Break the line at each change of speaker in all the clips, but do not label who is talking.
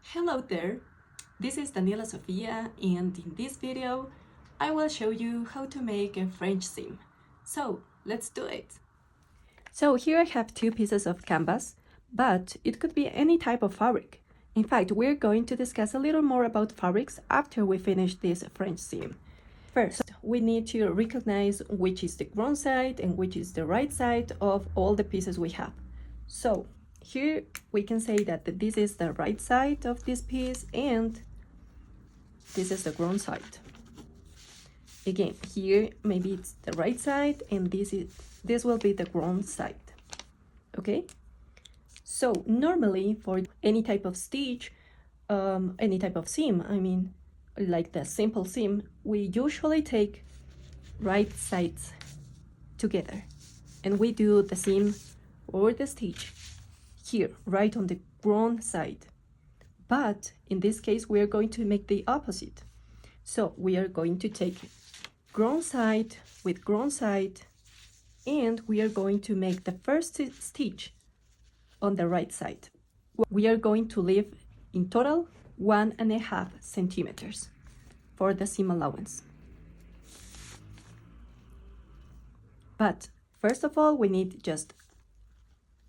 Hello there, this is Daniela Sofia, and in this video I will show you how to make a French seam. So let's do it! So here I have two pieces of canvas, but it could be any type of fabric. In fact, we're going to discuss a little more about fabrics after we finish this French seam. First, we need to recognize which is the wrong side and which is the right side of all the pieces we have. So here we can say that this is the right side of this piece and this is the wrong side. Again, here maybe it's the right side and this will be the wrong side. Okay? So normally for any type of stitch, any type of seam, like the simple seam, we usually take right sides together and we do the seam or the stitch here, right on the wrong side. But in this case, we are going to make the opposite. So we are going to take wrong side with wrong side, and we are going to make the first stitch on the right side. We are going to leave in total 1.5 centimeters for the seam allowance. But first of all, we need just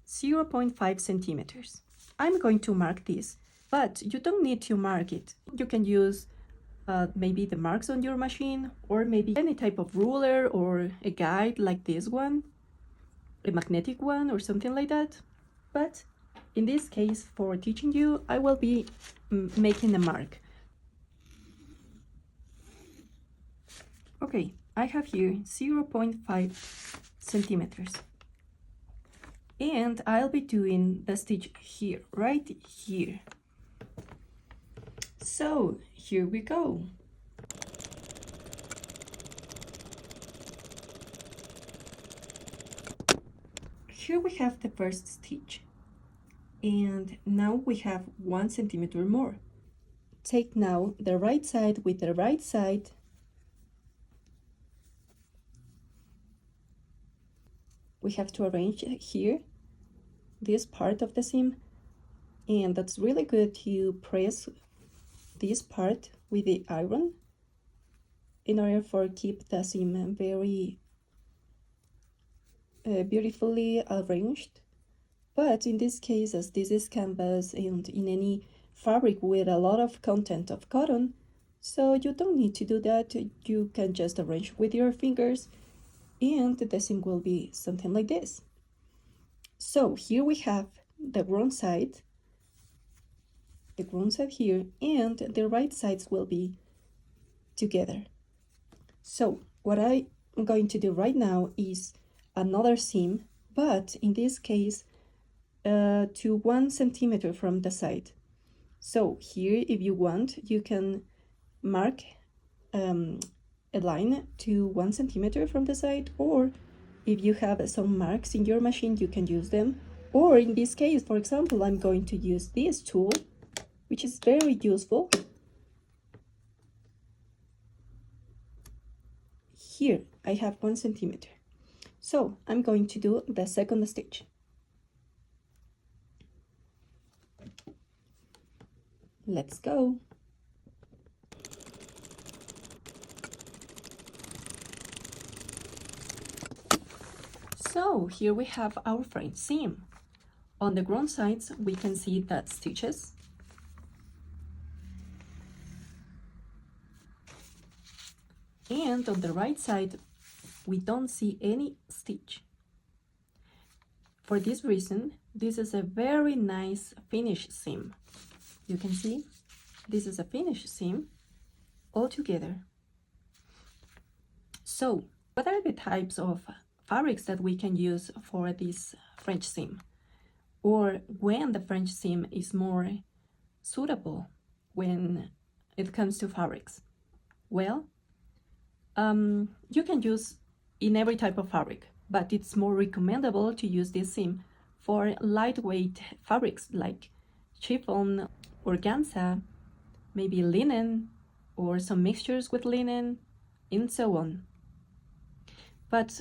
0.5 centimeters. I'm going to mark this, but you don't need to mark it. You can use maybe the marks on your machine, or maybe any type of ruler or a guide like this one, a magnetic one or something like that. But in this case, for teaching you, I will be making a mark. Okay, I have here 0.5 centimeters. And I'll be doing the stitch here, right here. So here we go. Here we have the first stitch. And now we have 1 centimeter more. Take now the right side with the right side. We have to arrange here this part of the seam, and that's really good to press this part with the iron in order for keep the seam very beautifully arranged. But in this case, as this is canvas and in any fabric with a lot of content of cotton, so you don't need to do that. You can just arrange with your fingers and the seam will be something like this. So here we have the wrong side here, and the right sides will be together. So what I'm going to do right now is another seam, but in this case to 1 centimeter from the side. So here, if you want, you can mark a line to 1 centimeter from the side, or if you have some marks in your machine, you can use them. Or in this case, for example, I'm going to use this tool, which is very useful. Here I have 1 centimeter. So I'm going to do the second stitch. Let's go. So here we have our French seam. On the wrong sides, we can see the stitches. And on the right side, we don't see any stitch. For this reason, this is a very nice finished seam. You can see this is a finished seam all together. So what are the types of fabrics that we can use for this French seam? Or when the French seam is more suitable when it comes to fabrics? Well, you can use in every type of fabric, but it's more recommendable to use this seam for lightweight fabrics like chiffon, organza, maybe linen, or some mixtures with linen, and so on. But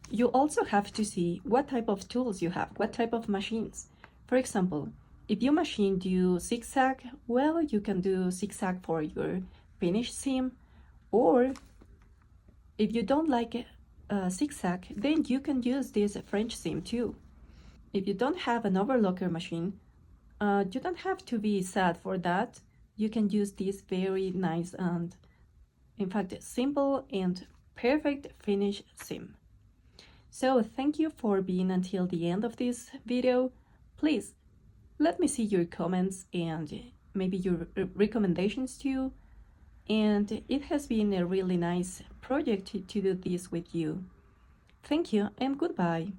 you also have to see what type of tools you have, what type of machines. For example, If your machine do zigzag, well, you can do zigzag for your finished seam, or if you don't like zigzag, then you can use this French seam too. If you don't have an overlocker machine, you don't have to be sad for that. You can use this very nice and, in fact, simple and perfect finish seam. So thank you for being until the end of this video. Please let me see your comments and maybe your recommendations too. And it has been a really nice project to do this with you. Thank you and goodbye.